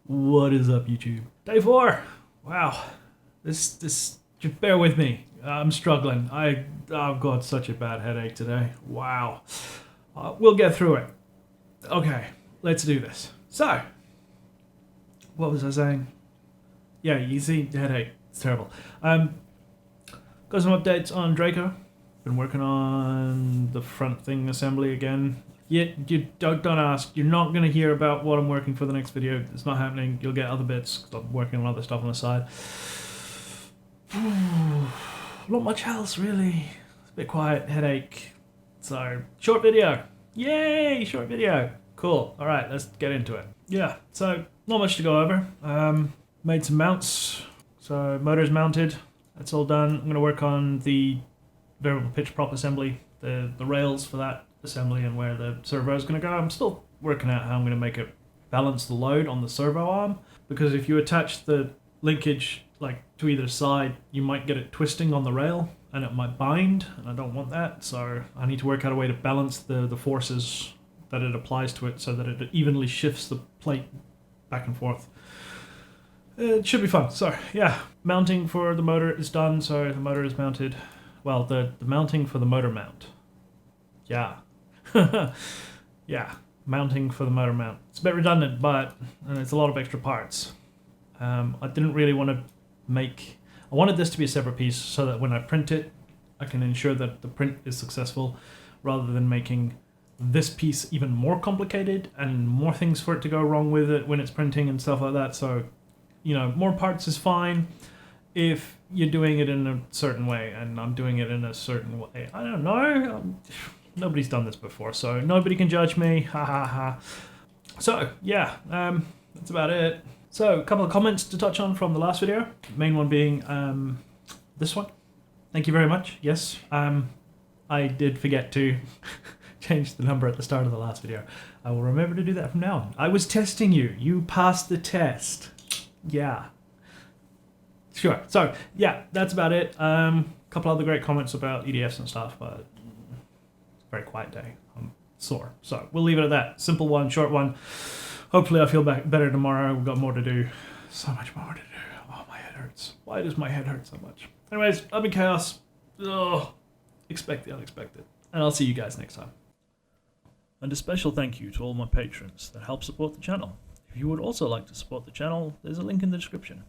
What is up, YouTube? Day 4. Wow. This just bear with me. I'm struggling. I've got such a bad headache today. Wow. We'll get through it. Okay, let's do this. So, what was I saying? Yeah, you see, headache. It's terrible. Got some updates on Draco. Been working on the front thing assembly again. You don't ask. You're not going to hear about what I'm working for the next video. It's not happening. You'll get other bits, 'cause I'm working on other stuff on the side. Not much else, really. It's a bit quiet, headache. So, short video. Yay, short video. Cool. Alright, let's get into it. Yeah, so, not much to go over. Made some mounts. So, motor's mounted. That's all done. I'm going to work on the variable pitch prop assembly, the rails for that assembly and where the servo is going to go. I'm still working out how I'm going to make it balance the load on the servo arm, because if you attach the linkage like to either side, you might get it twisting on the rail and it might bind, and I don't want that. So I need to work out a way to balance the forces that it applies to it so that it evenly shifts the plate back and forth. It should be fun. So yeah, mounting for the motor is done. So the motor is mounted. Well, the mounting for the motor mount. Yeah. Yeah, mounting for the motor mount. It's a bit redundant, but and it's a lot of extra parts. I didn't really want to make... I wanted this to be a separate piece so that when I print it, I can ensure that the print is successful, rather than making this piece even more complicated and more things for it to go wrong with it when it's printing and stuff like that. So, you know, more parts is fine if you're doing it in a certain way, and I'm doing it in a certain way. I don't know. Nobody's done this before, so nobody can judge me. Ha ha ha. So, yeah, that's about it. So, a couple of comments to touch on from the last video. Main one being this one. Thank you very much. Yes, I did forget to change the number at the start of the last video. I will remember to do that from now on. I was testing you. You passed the test. Yeah. Sure. So, yeah, that's about it. Couple other great comments about EDFs and stuff, but very quiet day. I'm sore. So we'll leave it at that. Simple one, short one. Hopefully I feel better tomorrow. We've got more to do. So much more to do. Oh, my head hurts. Why does my head hurt so much? Anyways, I've been Chaos. Ugh. Expect the unexpected. And I'll see you guys next time. And a special thank you to all my patrons that help support the channel. If you would also like to support the channel, there's a link in the description.